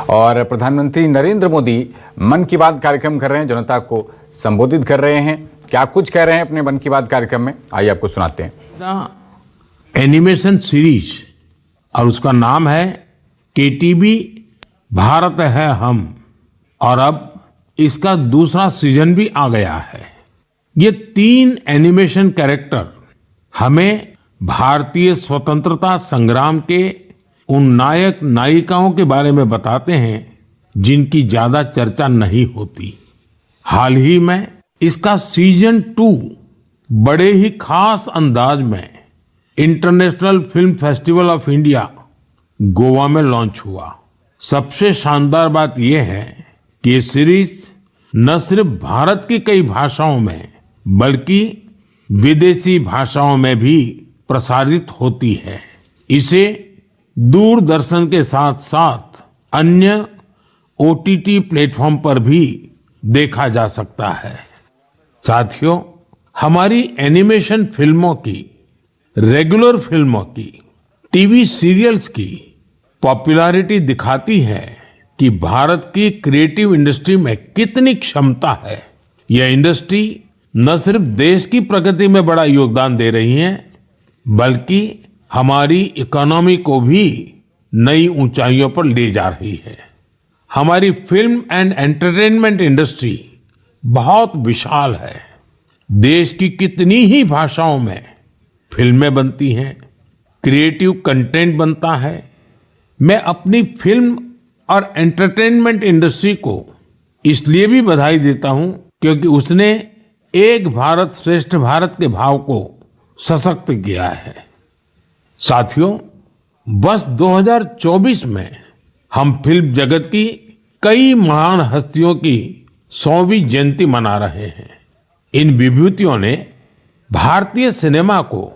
और प्रधानमंत्री नरेंद्र मोदी मन की बात कार्यक्रम कर रहे हैं, जनता को संबोधित कर रहे हैं। क्या कुछ कह रहे हैं अपने मन की बात कार्यक्रम में, आइए आपको सुनाते हैं। एनिमेशन सीरीज और उसका नाम है केटीबी भारत है हम, और अब इसका दूसरा सीजन भी आ गया है। ये 3 एनिमेशन कैरेक्टर हमें भारतीय स्वतंत्रता संग्राम के उन नायक नायिकाओं के बारे में बताते हैं जिनकी ज्यादा चर्चा नहीं होती। हाल ही में इसका सीजन 2 बड़े ही खास अंदाज में international film festival of India Goa में लॉन्च हुआ। सबसे शानदार बात यह है कि ये सीरीज न सिर्फ भारत की कई भाषाओं में बल्कि विदेशी भाषाओं में भी प्रसारित होती है। इसे दूरदर्शन के साथ साथ अन्य ओटीटी प्लेटफॉर्म पर भी देखा जा सकता है। साथियों, हमारी एनिमेशन फिल्मों की, रेगुलर फिल्मों की, टीवी सीरियल्स की पॉपुलैरिटी दिखाती है कि भारत की क्रिएटिव इंडस्ट्री में कितनी क्षमता है। यह इंडस्ट्री न सिर्फ देश की प्रगति में बड़ा योगदान दे रही है बल्कि हमारी इकोनॉमी को भी नई ऊंचाइयों पर ले जा रही है। हमारी फिल्म एंड एंटरटेनमेंट इंडस्ट्री बहुत विशाल है। देश की कितनी ही भाषाओं में फिल्में बनती हैं, क्रिएटिव कंटेंट बनता है। मैं अपनी फिल्म और एंटरटेनमेंट इंडस्ट्री को इसलिए भी बधाई देता हूं क्योंकि उसने एक भारत श्रेष्ठ भारत के भाव को सशक्त किया है। साथियों, वर्ष 2024 में हम फिल्म जगत की कई महान हस्तियों की 100वीं जयंती मना रहे हैं। इन विभूतियों ने भारतीय सिनेमा को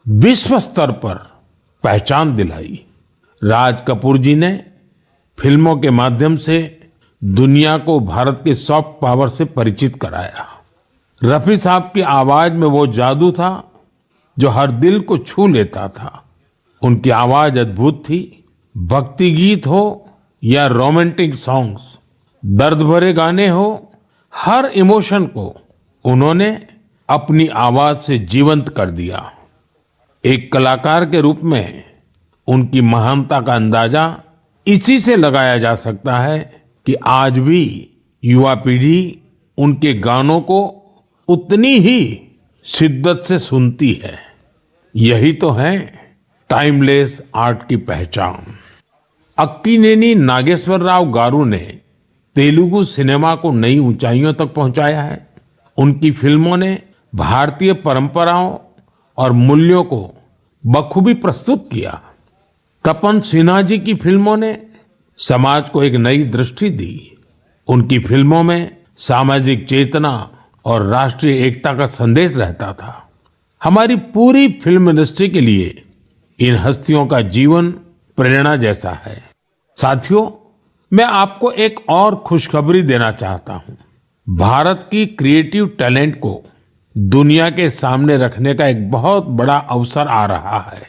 विश्व स्तर पर पहचान दिलाई। राज कपूर जी ने फिल्मों के माध्यम से दुनिया को भारत के सॉफ्ट पावर से परिचित कराया। रफी साहब की आवाज में वो जादू था जो हर दिल को छू लेता था। उनकी आवाज अद्भुत थी। भक्ति गीत हो या रोमांटिक सॉन्ग्स, दर्द भरे गाने हो, हर इमोशन को उन्होंने अपनी आवाज से जीवंत कर दिया। एक कलाकार के रूप में उनकी महानता का अंदाजा इसी से लगाया जा सकता है कि आज भी युवा पीढ़ी उनके गानों को उतनी ही शिद्दत से सुनती है। यही तो है टाइमलेस आर्ट की पहचान। अक्कीनेनी नागेश्वर राव गारू ने तेलुगु सिनेमा को नई ऊंचाइयों तक पहुंचाया है। उनकी फिल्मों ने भारतीय परंपराओं और मूल्यों को बखूबी प्रस्तुत किया। तपन सिन्हा जी की फिल्मों ने समाज को एक नई दृष्टि दी। उनकी फिल्मों में सामाजिक चेतना और राष्ट्रीय एकता का संदेश रहता था। हमारी पूरी फिल्म इंडस्ट्री के लिए इन हस्तियों का जीवन प्रेरणा जैसा है। साथियों, मैं आपको एक और खुशखबरी देना चाहता हूं। भारत की क्रिएटिव टैलेंट को दुनिया के सामने रखने का एक बहुत बड़ा अवसर आ रहा है।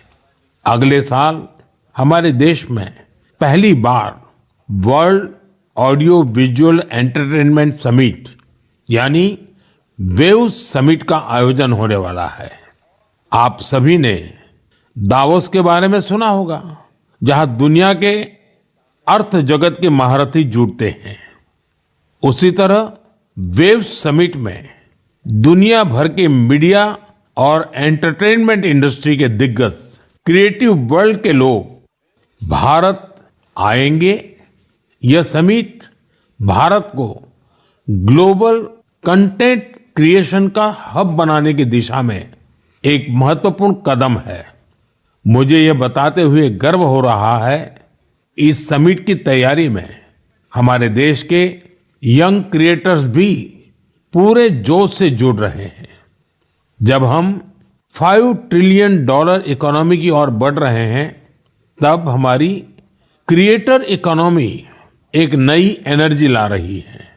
अगले साल हमारे देश में पहली बार world audio visual entertainment summit यानी वेव्स समिट का आयोजन होने वाला है। आप सभी ने दावोस के बारे में सुना होगा, जहां दुनिया के अर्थ जगत के महारथी जुटते हैं। उसी तरह वेव्स समिट में दुनिया भर के मीडिया और एंटरटेनमेंट इंडस्ट्री के दिग्गज, क्रिएटिव वर्ल्ड के लोग भारत आएंगे। यह समिट भारत को ग्लोबल कंटेंट क्रिएशन का हब बनाने की दिशा में एक महत्वपूर्ण कदम है। मुझे यह बताते हुए गर्व हो रहा है, इस समिट की तैयारी में हमारे देश के यंग क्रिएटर्स भी पूरे जोश से जुड़ रहे हैं। जब हम $5 ट्रिलियन इकोनॉमी की ओर बढ़ रहे हैं, तब हमारी क्रिएटर इकोनॉमी एक नई एनर्जी ला रही है।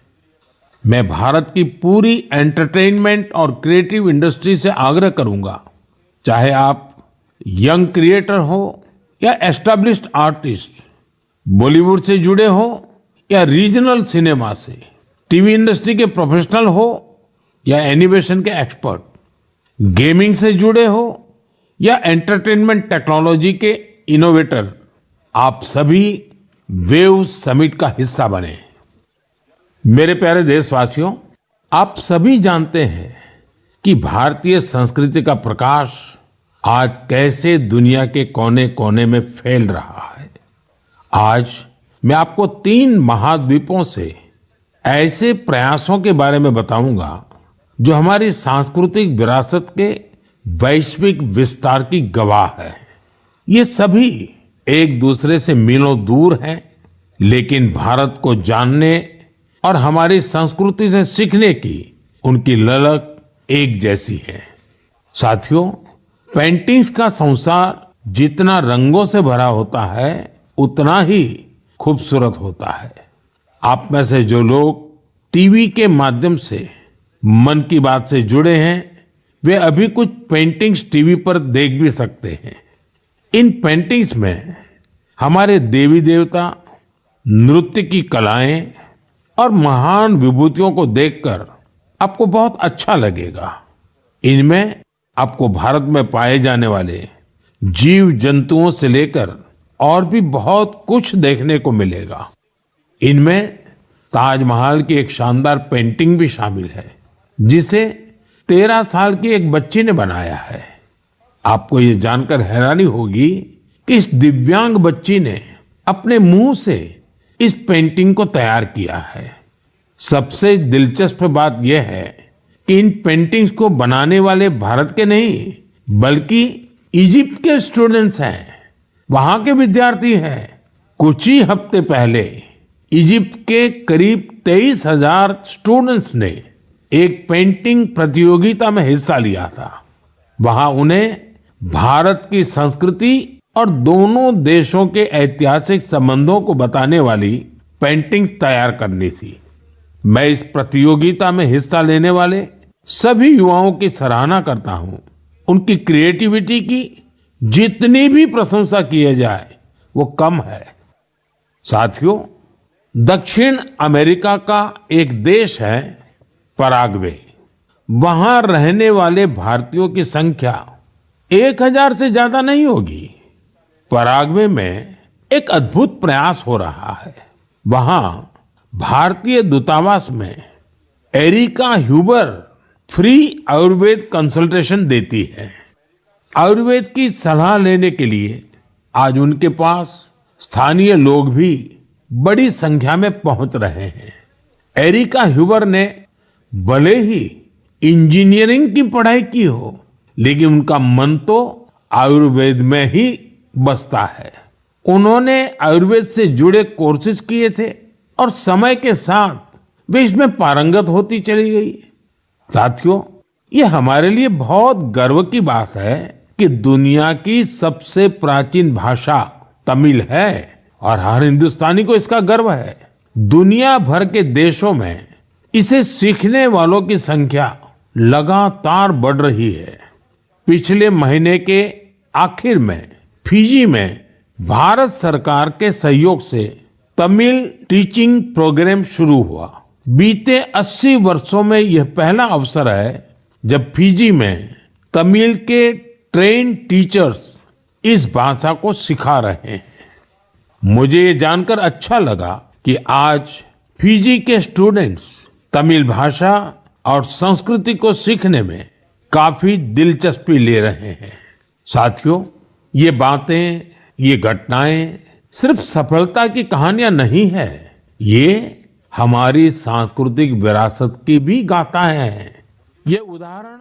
मैं भारत की पूरी एंटरटेनमेंट और क्रिएटिव इंडस्ट्री से आग्रह करूंगा, चाहे आप यंग क्रिएटर हो या एस्टैब्लिश्ड आर्टिस्ट, बॉलीवुड से जुड़े हो या रीजनल सिनेमा से, टीवी इंडस्ट्री के प्रोफेशनल हो या एनिमेशन के एक्सपर्ट, गेमिंग से जुड़े हो या एंटरटेनमेंट टेक्नोलॉजी के इनोवेटर, आप सभी वेव समिट का हिस्सा बने। मेरे प्यारे देशवासियों, आप सभी जानते हैं कि भारतीय संस्कृति का प्रकाश आज कैसे दुनिया के कोने कोने में फैल रहा है। आज मैं आपको 3 महाद्वीपों से ऐसे प्रयासों के बारे में बताऊंगा जो हमारी सांस्कृतिक विरासत के वैश्विक विस्तार की गवाह है। ये सभी एक दूसरे से मीलों दूर हैं, लेकिन भारत को जानने और हमारी संस्कृति से सीखने की उनकी ललक एक जैसी है। साथियों, पेंटिंग्स का संसार जितना रंगों से भरा होता है उतना ही खूबसूरत होता है। आप में से जो लोग टीवी के माध्यम से मन की बात से जुड़े हैं, वे अभी कुछ पेंटिंग्स टीवी पर देख भी सकते हैं। इन पेंटिंग्स में हमारे देवी देवता, नृत्य की कलाएं और महान विभूतियों को देखकर आपको बहुत अच्छा लगेगा। इनमें आपको भारत में पाए जाने वाले जीव जंतुओं से लेकर और भी बहुत कुछ देखने को मिलेगा। इनमें ताजमहल की एक शानदार पेंटिंग भी शामिल है, जिसे 13 साल की एक बच्ची ने बनाया है। आपको ये जानकर हैरानी होगी कि इस दिव्यांग बच्ची ने अपने मुंह से इस पेंटिंग को तैयार किया है। सबसे दिलचस्प बात यह है कि इन पेंटिंग्स को बनाने वाले भारत के नहीं, बल्कि इजिप्ट के स्टूडेंट्स हैं, वहां के विद्यार्थी हैं। कुछ ही हफ्ते पहले इजिप्ट के करीब 23,000 स्टूडेंट्स ने एक पेंटिंग प्रतियोगिता में हिस्सा लिया था। वहां उन्हें भारत की संस्कृति और दोनों देशों के ऐतिहासिक संबंधों को बताने वाली पेंटिंग तैयार करनी थी। मैं इस प्रतियोगिता में हिस्सा लेने वाले सभी युवाओं की सराहना करता हूं। उनकी क्रिएटिविटी की जितनी भी प्रशंसा की जाए वो कम है। साथियों, दक्षिण अमेरिका का एक देश है पराग्वे। वहां रहने वाले भारतीयों की संख्या 1000 से ज्यादा नहीं होगी। पराग्वे में एक अद्भुत प्रयास हो रहा है। वहां भारतीय दूतावास में Erica Huber free Ayurveda consultation देती है। आयुर्वेद की सलाह लेने के लिए आज उनके पास स्थानीय लोग भी बड़ी संख्या में पहुंच रहे हैं। एरिका ह्यूबर ने भले ही इंजीनियरिंग की पढ़ाई की हो, लेकिन उनका मन तो आयुर्वेद में ही बसता है। उन्होंने आयुर्वेद से जुड़े कोर्सेज किए थे और समय के साथ वे इसमें पारंगत होती चली गई। साथियों, ये हमारे लिए बहुत गर्व की बात है कि दुनिया की सबसे प्राचीन भाषा तमिल है और हर हिंदुस्तानी को इसका गर्व है। दुनिया भर के देशों में इसे सीखने वालों की संख्या लगातार बढ़ रही है। पिछले महीने के आखिर में फिजी में भारत सरकार के सहयोग से तमिल टीचिंग प्रोग्राम शुरू हुआ। बीते 80 वर्षों में यह पहला अवसर है जब फिजी में तमिल के ट्रेन टीचर्स इस भाषा को सिखा रहे हैं। मुझे ये जानकर अच्छा लगा कि आज फिजी के स्टूडेंट्स तमिल भाषा और संस्कृति को सीखने में काफी दिलचस्पी ले रहे हैं। साथियों, ये बातें, ये घटनाएं सिर्फ सफलता की कहानियां नहीं है, ये हमारी सांस्कृतिक विरासत की भी गाथाएं हैं। ये उदाहरण